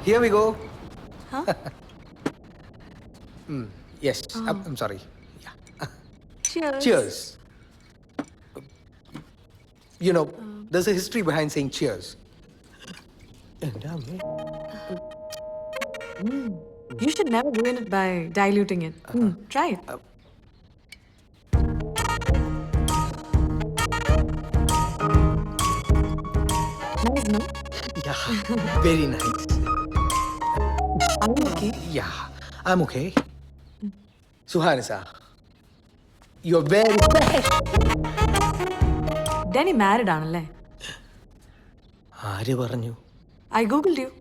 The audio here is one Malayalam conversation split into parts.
Here we go. Huh? Yes. I'm sorry. Yeah. Cheers. Cheers. You know, there's a history behind saying cheers. You should never ruin it by diluting it. Try it. Nice, no? Yeah. Very nice. Are you okay? Yeah. I'm okay. Suhanisa, you're very Danny married ആണല്ലേ? ആര് പറഞ്ഞു? I googled you.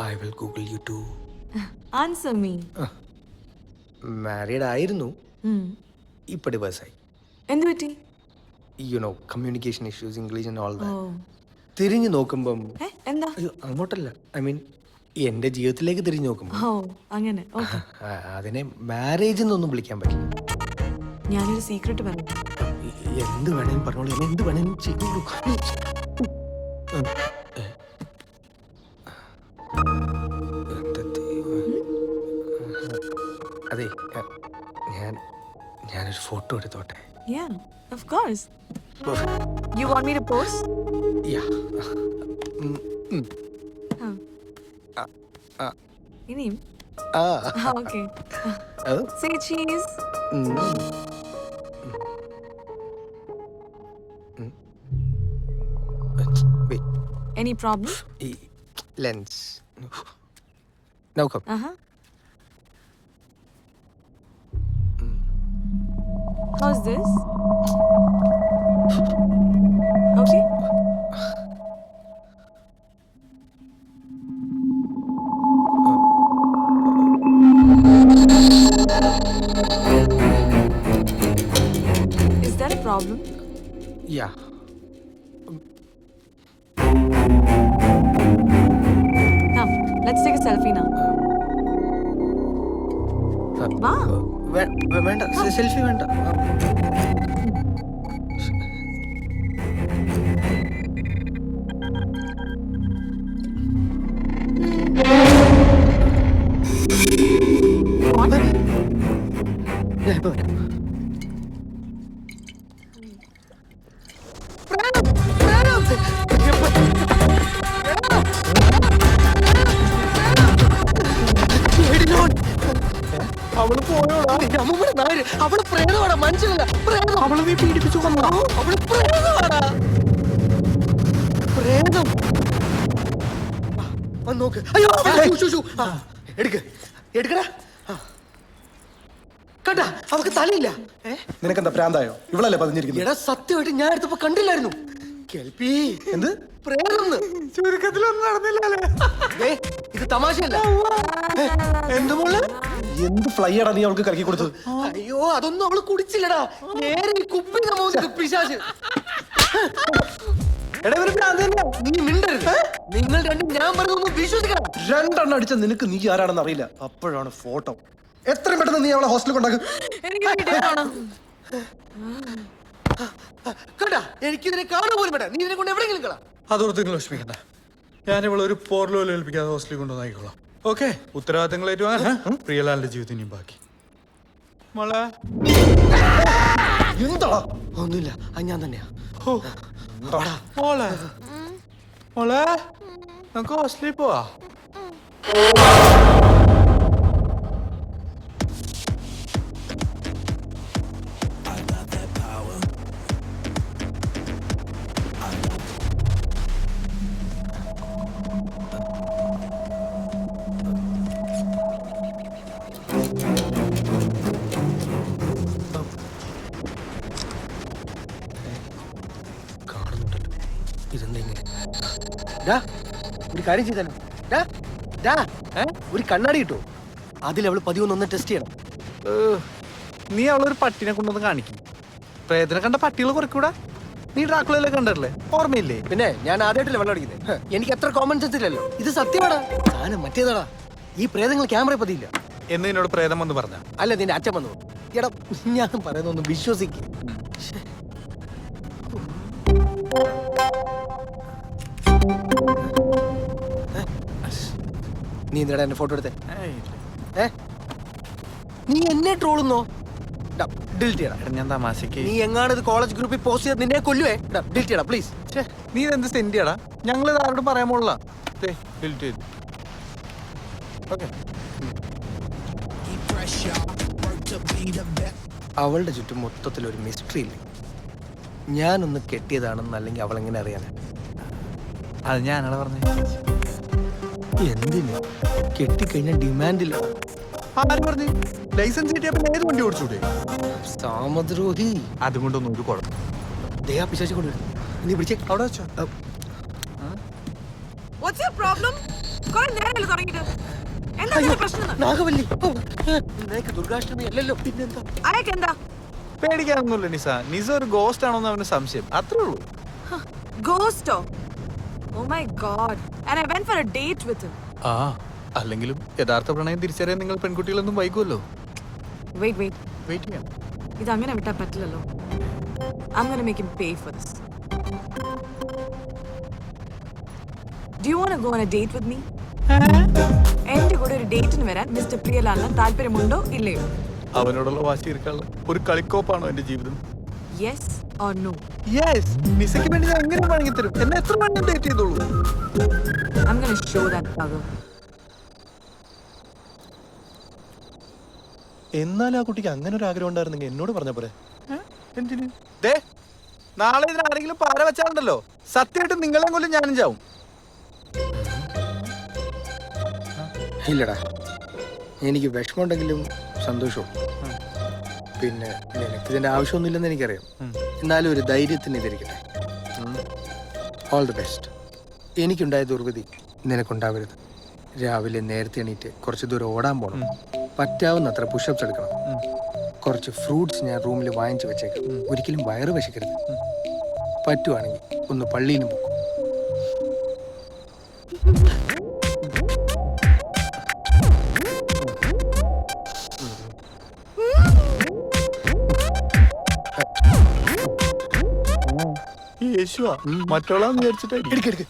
I will Google you too. Answer me. Married ആയിരുന്നു, ഇപ്പൊ ഡിവേഴ്സ് ആയി. എന്ത് പറ്റി? You know communication issues, English and all oh. തിരിഞ്ഞു നോക്കുമ്പം എന്താ? അയ്യോ അങ്ങോട്ടല്ല, ഐ മീൻ എന്റെ ജീവിതത്തിലേക്ക് തിരിഞ്ഞു നോക്കുമ്പോൾ ഓ അങ്ങനെ. ഓക്കെ. അതിനെ മാരേജ് എന്നൊന്നും വിളിക്കാൻ പറ്റില്ല. ഞാനൊരു സീക്രട്ട് പറഞ്ഞു. എന്ത് വേണേലും പറഞ്ഞോളൂ, എന്നെ എന്ത് വേണേലും ചെയ്തോളൂ. അതെ, ഞാനൊരു ഫോട്ടോ എടുത്തോട്ടെ? Yeah, of course. You want me to pose? Yeah. ഇനിയും? Okay. Say cheese. Wait. Any problem? Lens. Now come. How's this? Okay. Is that a problem? Yeah. Come, let's take a selfie now. Wow. വേണ്ട, സെൽഫി വേണ്ട. ഞാൻ ഇപ്പൊ വരാം. അവള് പോയോടാ, നമ്മുടെ നായര്. അവള് പ്രേതമാടാ, മനുഷ്യനല്ല പ്രേതം. അവളെ നീ പീഡിപ്പിച്ചു കൊന്നോ? അവള് പ്രേതമാടാ, പ്രേതം. വന്ന് നോക്ക്. അയ്യോ എടുക്ക്, എടുക്കടാ. കണ്ടാ, അവക്ക് തലയില്ല. നിനക്കെന്താ പ്രാന്തായോ? ഇവളല്ലേ പതിഞ്ഞിരിക്കുന്നത്? എടാ സത്യമായിട്ട് ഞാൻ എടുത്തപ്പോ കണ്ടില്ലായിരുന്നു. കേൾപ്പി എന്ത് പ്രേതം ചുരുക്കത്തിലൊന്നും നടന്നില്ലല്ലേ? ഇത് തമാശയല്ല. എന്ത് മോള്, എന്ത് ഫ്ലൈയാടാ നീ അവൾക്ക് കലക്കി കൊടുത്തത്? അയ്യോ അതൊന്നും അവള് കുടിച്ചില്ലടാ, നേരെ ഈ കുപ്പിന്റെ മോശം പിശാച്. എടാ ഇവര് ഭ്രാന്ത് തന്നെ. നീ മിണ്ടരുത്. നിങ്ങൾ രണ്ടും ഞാൻ പറഞ്ഞൊന്നും വിശ്വസിക്കണം. രണ്ടെണ്ണം അടിച്ച നിനക്ക് നീ ആരാണെന്ന് അറിയില്ല. അപ്പോഴാണ് ഫോട്ടോ. എത്രയും പെട്ടെന്ന് നീ അവളെ ഹോസ്റ്റലിൽ കൊണ്ടാക്കും. കണ്ടാ, എനിക്കിതിനെ കാണാൻ പോലും വേണ്ട. നീ ഇതിനെ കൊണ്ട് എവിടെയെങ്കിലും കളാ. അതോർത്ത് നിങ്ങൾ വിഷമിക്കണ്ട, ഞാൻ ഇവളെ ഒരു പോർലോലും ഏൽപ്പിക്കാതെ ഹോസ്റ്റലിൽ കൊണ്ടുവന്നായിക്കോളാം. ഓക്കെ, ഉത്തരവാദിത്തങ്ങളേറ്റു പ്രിയലാലിന്റെ ജീവിതം ഇനിയും ബാക്കി. മോളെ എന്താ? ഒന്നുമില്ല, അത് ഞാൻ തന്നെയാ. മോളെ മോളെ നമുക്ക് ഹോസ്റ്റലിൽ പോവാ. ഒരു കാര്യം ചെയ്താലോ? ഒരു കണ്ണാടി കിട്ടുമോ? അതിലവള് 11 ടെസ്റ്റ് ചെയ്യണം. നീ അവളൊരു പട്ടിനെ കൊണ്ടൊന്ന് കാണിക്കും. പ്രേതനെ കണ്ട പട്ടികൾ കുറയ്ക്കൂടാ. നീ ഡ്രാക്കുളയിലെ കണ്ടല്ലേ, ഓർമ്മയില്ലേ? പിന്നെ ഞാൻ ആദ്യമായിട്ടല്ലേ വെള്ളം അടിക്കുന്നത്. എനിക്ക് എത്ര കോമൺ സെൻസ് ഇല്ലല്ലോ. ഇത് സത്യമാടാ, സാധനം മറ്റേതാടാ. ഈ പ്രേതങ്ങൾ ക്യാമറ പതിയില്ല എന്ന് എന്നോട് പ്രേതം വന്ന് പറഞ്ഞ? അല്ല, നിന്റെ അച്ഛൻ വന്നു. എടാ ഞാൻ പറയുന്നൊന്നും വിശ്വസിക്കും. നീ എന്തിനാ എന്നെ ഫോട്ടോ എടുത്തേ? നീ എന്നെ ട്രോളുന്നോ? ഡിലീറ്റ് ചെയ്യണം. ഞാൻ തമാശക്ക്. നീ എങ്ങാണ് ഇത് കോളേജ് ഗ്രൂപ്പിൽ പോസ്റ്റ് ചെയ്ത് നിന്നെ കൊല്ലുവേ. ഡിലീറ്റ് ചെയ്യണം പ്ലീസ്. നീ ഇതെന്ത് സെൻഡ് ചെയ്യടാ? ഞങ്ങൾ ആരോടും പറയാൻ പോലുള്ള ഡിലീറ്റ് ചെയ്തു. ഓക്കെ. അവളുടെ ചുറ്റും മൊത്തത്തിൽ ഒരു മിസ്റ്ററി ഇല്ലേ? ഞാനൊന്ന് കെട്ടിയതാണെന്ന്, അല്ലെങ്കിൽ അവൾ എങ്ങനെ അറിയാനാ? അത് ഞാനാണ് പറഞ്ഞത്. എന്തിന് കെട്ടിക്കഴിഞ്ഞാൽ ഡിമാൻഡില്ല. ആര് പറഞ്ഞു? ലൈസൻസ് കിട്ടിയ പിന്നെ ഏത് വണ്ടി ഓടിച്ചൂടെ? സാമദ്രോഹി. അതും കൊണ്ടൊന്നും ഒരു കുഴപ്പം. ദേഹാ പിശാചി കൊണ്ടുവരും. നീ പിടിച്ചേ അവിടെ വെച്ചോ. What's your problem? കുറേ നേരമല്ലേ തുടങ്ങിയിട്ട്? എന്താ നിന്റെ പ്രശ്നം? നാഗവല്ലി. നിനക്ക് ദുർഗാഷ്ടമി അല്ലല്ലോ, പിന്നെന്താ? അയാൾക്കെന്താ? പേടിക്കാനൊന്നുമില്ല നിസ. നിസ ഒരു ഗോസ്റ്റ് ആണോന്ന് അവന് സംശയം, അത്രേ ഉള്ളൂ. Ghost? Oh my god. And I went for a date with him. ആ, അല്ലെങ്കിലും യഥാർത്ഥ പ്രണയം തിരിച്ചറിയാൻ നിങ്ങൾ പെൺകുട്ടികളൊന്നും വൈകുമല്ലോ. Wait. വെയിറ്റ് ചെയ്യാം. ഇത് അങ്ങനെ വിട്ടാ പറ്റില്ലല്ലോ. I'm gonna make him pay for this. Do you want to go on a date with me? എന്റെ കൂടെ ഒരു ഡേറ്റിന് വരാൻ മിസ്റ്റർ പ്രിയലാലിന് താല്പര്യമുണ്ടോ ഇല്ലയോ? അവനോടുള്ള വാശി തീർക്കാനുള്ള ഒരു കളിക്കോപ്പാണോ എന്റെ ജീവിതം? Yes or no? യെസ്. നിസയ്ക്ക് വേണ്ടി ഞാൻ എങ്ങനെ വഴങ്ങി തരും. എന്നെ എത്ര വേണം ഡേറ്റ് ചെയ്തോളൂ. I'm gonna show that bugger. എന്നാലും ആ കുട്ടിക്ക് അങ്ങനെ ഒരു ആഗ്രഹം ഉണ്ടായിരുന്നെങ്കിൽ എന്നോട് പറഞ്ഞ പോലെ. എന്തിന്? ദേ, നാളെ ഇതിന് ആരെങ്കിലും പാര വെച്ചാലുണ്ടല്ലോ, സത്യമായിട്ട് നിങ്ങളെയും കൊല്ലും ഞാനും ചാവും. ഇല്ലടാ, എനിക്ക് വിഷമമുണ്ടെങ്കിലും സന്തോഷവും. പിന്നെ നിനക്കിതിന്റെ ആവശ്യമൊന്നുമില്ലെന്ന് എനിക്കറിയാം. എന്നാലും ഒരു ധൈര്യത്തിന് ഇതിരിക്കട്ടെ. All the best. എനിക്കുണ്ടായ ദുർഗതി നിനക്കുണ്ടാവരുത്. രാവിലെ നേരത്തെ എണീറ്റ് കുറച്ച് ദൂരം ഓടാൻ പോകണം. പറ്റാവുന്നത്ര പുഷപ്സ് എടുക്കണം. കുറച്ച് ഫ്രൂട്ട്സ് ഞാൻ റൂമിൽ വാങ്ങിച്ചു വെച്ചേക്കാം. ഒരിക്കലും വയറ് വിശക്കരുത്. പറ്റുവാണെങ്കിൽ ഒന്ന് പള്ളിയിലും പോകും. യേശുവാ മറ്റോളാന്ന് വിചാരിച്ചിട്ടായിരിക്കും.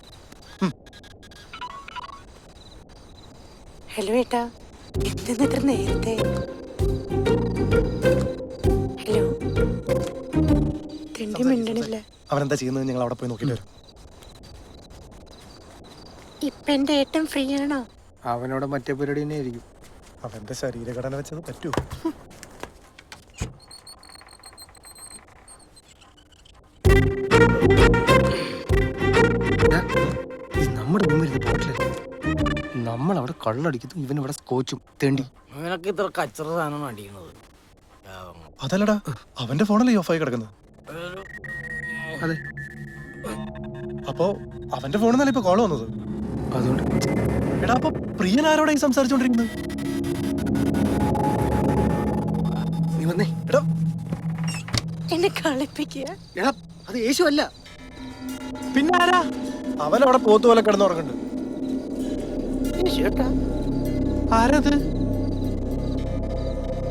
ഹലോ ഏട്ടാ, എന്തെന്ന് ഇത്ര നേരത്തെ? ഹലോ, തിണ്ടി മിണ്ടണില്ല. അവനെന്താ ചെയ്യുന്നത്? ഞങ്ങൾ അവിടെ പോയി നോക്കിയിട്ട് വരും. ഇപ്പൊ എന്റെ ഏട്ടൻ ഫ്രീ ആണോ? അവനോട് മറ്റേ പരിപാടി തന്നെ ആയിരിക്കും. അവന്റെ ശരീരഘടന വെച്ചത് പറ്റൂ. നമ്മുടെ മുമ്പിൽ ബോട്ടിലല്ലേ, നമ്മൾ അവിടെ കള്ളടിക്കുന്നു, ഇവൻ ഇവിടെ സ്കോച്ചും തെണ്ടി. അവനൊക്കെ ഇത്ര കച്ചറ സാധനം അടിക്കുന്നത്. അതല്ലടാ, അവന്റെ ഫോണല്ലേ ഓഫായി കിടക്കുന്നത്. അതെ, അപ്പോ അവന്റെ ഫോണിൽ നിന്നല്ലേ ഇപ്പൊ കോള് വന്നത്. അതുകൊണ്ട് എടാ, അപ്പൊ പ്രിയൻ ആരോടാ ഈ സംസാരിച്ചോണ്ടിരിക്കുന്നത്? നീ വന്നേ. എടാ, എന്നെ കളിപ്പിക്കുക. എടാ, അത് യേശു അല്ല. പിന്നെ ആരാ? അവൻ അവിടെ പോത്ത് പോലെ കിടന്നുറങ്ങുന്നുണ്ട്. ആരത്?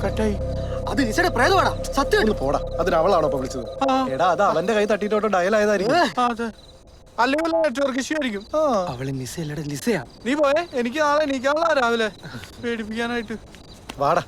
കട്ടായി. അത് നിസയുടെ പ്രേതമാടാ, സത്യം. ഒന്ന് പോടാ, അതിന് അവളാണോ ഇപ്പൊ വിളിച്ചത്? എടാ, അത് അവന്റെ കൈ തട്ടിട്ടോട്ട് ഡയൽ ആയതായിരിക്കും. അതെ, അല്ലെങ്കിൽ നെറ്റ്വർക്ക് ഇഷ്യൂ ആയിരിക്കും. അവള് നിസയല്ലടാ, ലിസയാ. നീ പോയേ, എനിക്ക് നാളെ എണീക്കാനുള്ള രാവിലെ പേടിപ്പിക്കാനായിട്ട്. വാടാ.